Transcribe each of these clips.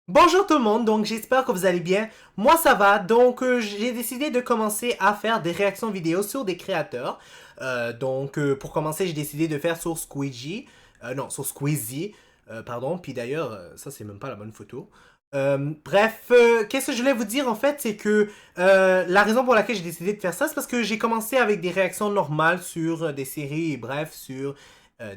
Bonjour tout le monde, donc j'espère que vous allez bien. Moi ça va, donc j'ai décidé de commencer à faire des réactions vidéo sur des créateurs. Pour commencer, j'ai décidé de faire sur Squeezie, sur Squeezie, pardon, puis d'ailleurs, ça c'est même pas la bonne photo. Qu'est-ce que je voulais vous dire en fait, c'est que la raison pour laquelle j'ai décidé de faire ça, c'est parce que j'ai commencé avec des réactions normales sur des séries, et bref, sur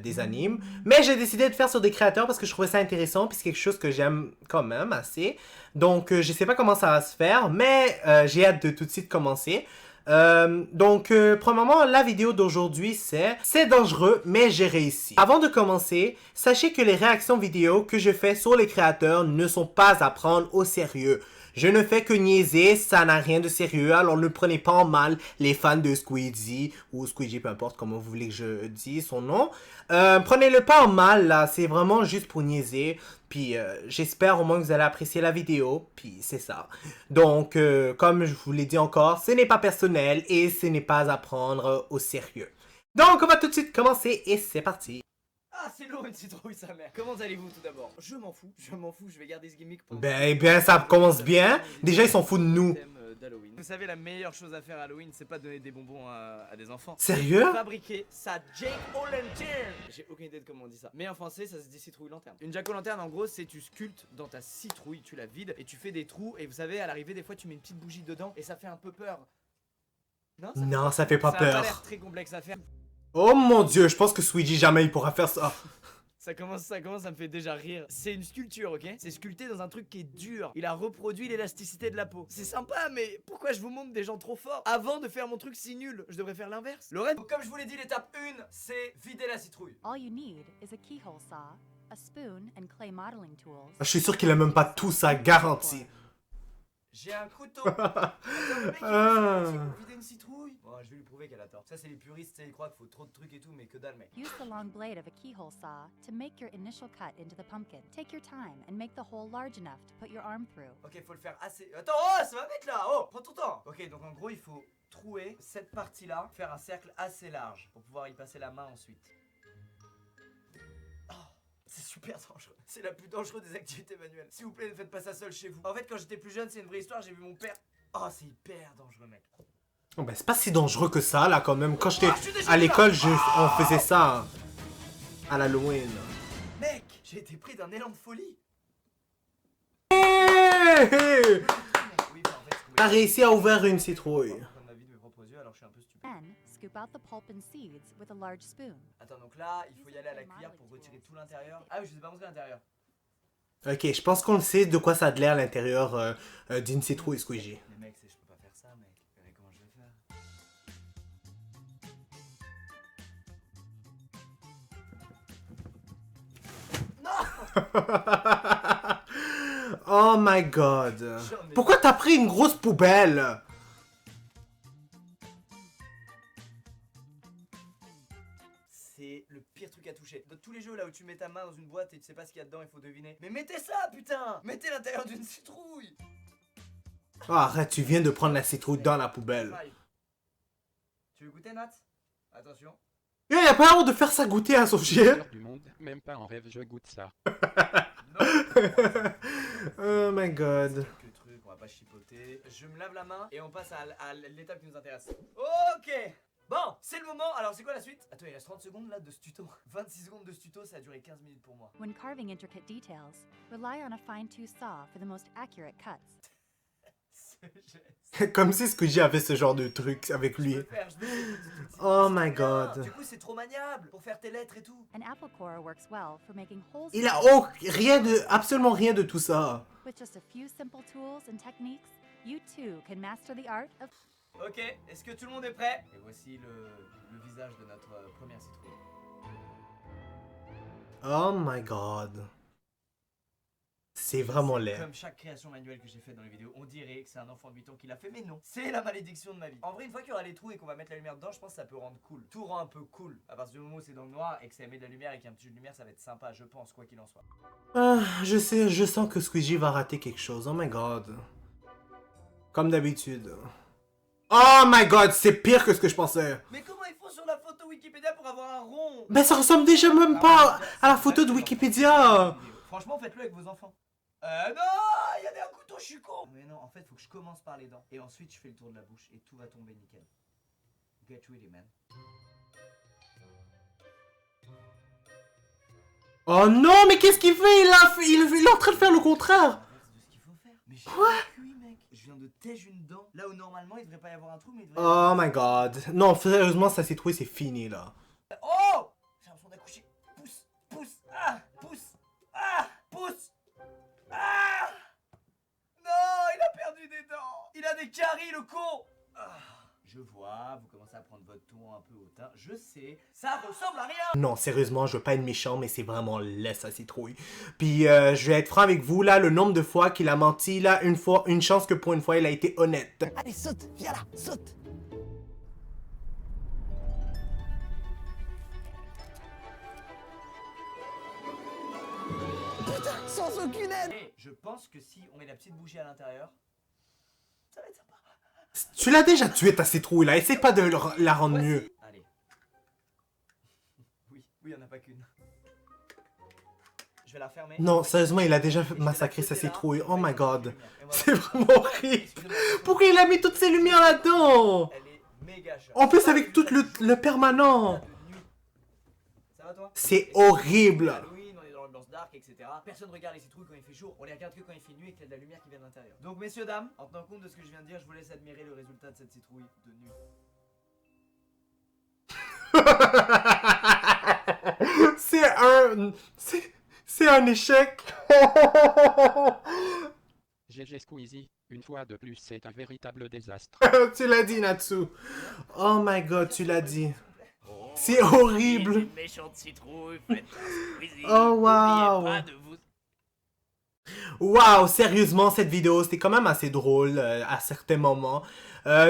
des animes. Mais j'ai décidé de faire sur des créateurs parce que je trouvais ça intéressant, puis c'est quelque chose que j'aime quand même assez. Donc, je sais pas comment ça va se faire, mais j'ai hâte de tout de suite commencer. Premièrement, la vidéo d'aujourd'hui, c'est dangereux, mais j'ai réussi. Avant de commencer, sachez que les réactions vidéo que je fais sur les créateurs ne sont pas à prendre au sérieux. Je ne fais que niaiser, ça n'a rien de sérieux, alors ne prenez pas en mal les fans de Squeezie, ou Squeezie, peu importe comment vous voulez que je dise son nom. Prenez-le pas en mal, là, c'est vraiment juste pour niaiser. Puis j'espère au moins que vous allez apprécier la vidéo, puis c'est ça. Donc, comme je vous l'ai dit encore, ce n'est pas personnel et ce n'est pas à prendre au sérieux. Donc, on va tout de suite commencer et c'est parti. Ah, c'est lourd une citrouille, sa mère. Comment allez-vous tout d'abord? Je m'en fous, je vais garder ce gimmick pour... Ben, ça commence bien. Déjà, ils sont fous de nous. d'Halloween. Vous savez, la meilleure chose à faire à Halloween, c'est pas donner des bonbons à des enfants. Sérieux? Fabriquer sa Jack-o'-lantern. J'ai aucune idée de comment on dit ça. Mais en français, ça se dit citrouille-lanterne. Une Jack-o'-lanterne, en gros, c'est tu sculptes dans ta citrouille, tu la vides et tu fais des trous. Et vous savez, à l'arrivée, des fois, tu mets une petite bougie dedans et ça fait un peu peur. Non, ça fait pas peur. Ça a pas l'air peur. très complexe à faire. Oh mon dieu, je pense que Squeezie jamais il pourra faire ça. Ça commence, ça me fait déjà rire. C'est une sculpture, ok? C'est sculpté dans un truc qui est dur. Il a reproduit l'élasticité de la peau. C'est sympa, mais pourquoi je vous montre des gens trop forts avant de faire mon truc si nul? Je devrais faire l'inverse. Lorraine? Donc comme je vous l'ai dit, l'étape 1, c'est vider la citrouille. All you need is a keyhole saw, a spoon, and clay modeling tools. Je suis sûr qu'il a même pas tout ça garanti. J'ai un couteau. Attends, le mec, il fait pour vider une citrouille. Bon, je vais lui prouver qu'elle a tort. Ça, c'est les puristes, ils croient qu'il faut trop de trucs et tout, mais que dalle, mec. Use the long blade of a keyhole saw to make your initial cut into the pumpkin. Take your time and make the hole large enough to put your arm through. Ok, faut le faire assez... Attends, oh, ça va vite là. Oh, prends ton temps. Ok, donc en gros, il faut trouer cette partie-là, faire un cercle assez large pour pouvoir y passer la main ensuite. C'est super dangereux. C'est la plus dangereuse des activités manuelles. S'il vous plaît, ne faites pas ça seul chez vous. En fait, quand j'étais plus jeune, c'est une vraie histoire, j'ai vu mon père... Oh, c'est hyper dangereux, mec. Oh, ben, c'est pas si dangereux que ça, là, quand même. Quand j'étais à l'école, on faisait ça à l'Halloween. Mec, j'ai été pris d'un élan de folie. Hey! Oui, bah, en fait, T'as réussi à ouvrir une citrouille. ma vie de mes propres yeux, alors je suis un peu stupide. Then, scoop out the pulp and seeds with a large spoon. Attends, donc là, il faut y aller à la cuillère pour retirer tout l'intérieur. Ah oui, je sais pas montrer l'intérieur. Ok, je pense qu'on le sait de quoi ça a de l'air à l'intérieur d'une citrouille, Squeezie. Mais mec, je peux pas faire ça, mec. Regardez comment je vais faire. Oh my god. Pourquoi t'as pris une grosse poubelle? C'est le pire truc à toucher. Dans tous les jeux là où tu mets ta main dans une boîte et tu sais pas ce qu'il y a dedans, il faut deviner. Mais mettez ça, putain! Mettez l'intérieur d'une citrouille! Oh, arrête, tu viens de prendre la citrouille dans la poubelle. Tu veux goûter, Nat? Attention. Il a pas honte de faire ça goûter à son chien. Du monde, même pas en rêve, je goûte ça. Oh my god. Quelques trucs, on va pas chipoter. Je me lave la main et on passe à l'étape qui nous intéresse. Ok! Bon, c'est le moment. Alors, c'est quoi la suite? Attends, il reste 30 secondes là de ce tuto. 26 secondes de ce tuto, ça a duré 15 minutes pour moi. When carving intricate details, rely on a fine-tooth saw for the most accurate cuts. Comme si Squeezie avait ce genre de truc avec lui. Oh my god. Du coup, c'est trop maniable pour faire tes lettres et tout. An apple core works well for making holes. Il a absolument rien de tout ça. With just a few simple tools and techniques, you too can master the art of... Ok, est-ce que tout le monde est prêt? Et voici le visage de notre première citrouille. Oh my god. C'est vraiment laid. Comme chaque création manuelle que j'ai faite dans les vidéos, on dirait que c'est un enfant de 8 ans qui l'a fait, mais non. C'est la malédiction de ma vie. En vrai, une fois qu'il y aura les trous et qu'on va mettre la lumière dedans, je pense que ça peut rendre cool. Tout rend un peu cool. À partir du moment où c'est dans le noir et que ça émet de la lumière et qu'il y a un petit jeu de lumière, ça va être sympa, je pense, quoi qu'il en soit. Ah, je sens que Squeezie va rater quelque chose. Oh my god. Comme d'habitude. Oh my god, c'est pire que ce que je pensais. Mais comment il faut sur la photo Wikipédia pour avoir un rond? Ben ça ressemble déjà même pas à la photo de Wikipédia. Franchement, faites-le avec vos enfants. Non! un couteau, je suis con. Mais non, en fait, faut que je commence par les dents. Et ensuite, je fais le tour de la bouche et tout va tomber nickel. Get ready, man. Oh non, mais qu'est-ce qu'il fait? Il est en train de faire le contraire. C'est de ce qu'il faut faire. Mais j'ai pas cuit, mec. Je viens de tège une dent. Là où normalement, il devrait pas y avoir un trou, mais il devrait y Oh my god. Non, sérieusement, ça s'est trouvé, c'est fini là. Oh! J'ai l'impression d'accoucher. Pousse, pousse, ah, pousse, ah, pousse, ah! Non, il a perdu des dents. Il a des caries, le con. Ah, je vois, vous commencez à prendre votre ton un peu hautain. Je sais, ça ressemble à rien. Non, sérieusement, je veux pas être méchant, mais c'est vraiment laid sa citrouille. Puis je vais être franc avec vous, là, le nombre de fois qu'il a menti, là, une chance que pour une fois, il a été honnête. Allez, saute, viens là, saute. Putain, sans aucune aide. Hey, je pense que si on met la petite bougie à l'intérieur, ça va être sympa. Tu l'as déjà tué ta citrouille, là, essaie pas de la rendre Voici. mieux. Allez. Oui, il y en a pas qu'une. Je vais la fermer. Non, sérieusement, il a déjà massacré sa citrouille. Oh my god. C'est vraiment horrible. Pourquoi il a mis toutes ces lumières là-dedans? Elle est méga chère. En plus, avec tout le permanent. Ça va toi? C'est horrible. Halloween, on est dans l'ambiance dark, etc. Personne regarde les citrouilles quand il fait jour. On les regarde que quand il fait nuit et qu'il y a de la lumière qui vient de l'intérieur. Donc, messieurs, dames, en tenant compte de ce que je viens de dire, je vous laisse admirer le résultat de cette citrouille de nuit. C'est un échec. GG Squeezie, une fois de plus, c'est un véritable désastre. Tu l'as dit, Natsu. Oh my god, tu l'as dit. C'est horrible. Une méchante citrouille, faites un Squeezie. Oh wow. N'oubliez pas de vous... Wow, sérieusement, cette vidéo, c'était quand même assez drôle à certains moments.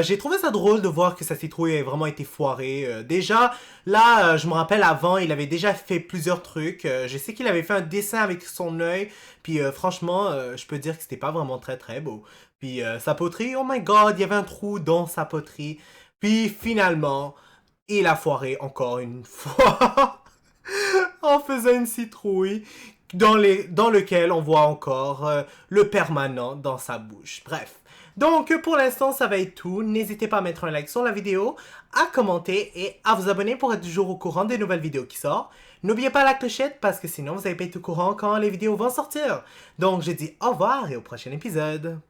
J'ai trouvé ça drôle de voir que sa citrouille a vraiment été foirée. Déjà, là, je me rappelle avant, il avait déjà fait plusieurs trucs. Je sais qu'il avait fait un dessin avec son œil. Puis franchement, je peux dire que c'était pas vraiment très très beau. Puis sa poterie, oh my god, il y avait un trou dans sa poterie. Puis finalement, il a foiré encore une fois en faisant une citrouille dans lequel on voit encore le permanent dans sa bouche. Bref. Donc, pour l'instant, ça va être tout. N'hésitez pas à mettre un like sur la vidéo, à commenter et à vous abonner pour être toujours au courant des nouvelles vidéos qui sortent. N'oubliez pas la clochette parce que sinon, vous n'allez pas être au courant quand les vidéos vont sortir. Donc, je dis au revoir et au prochain épisode.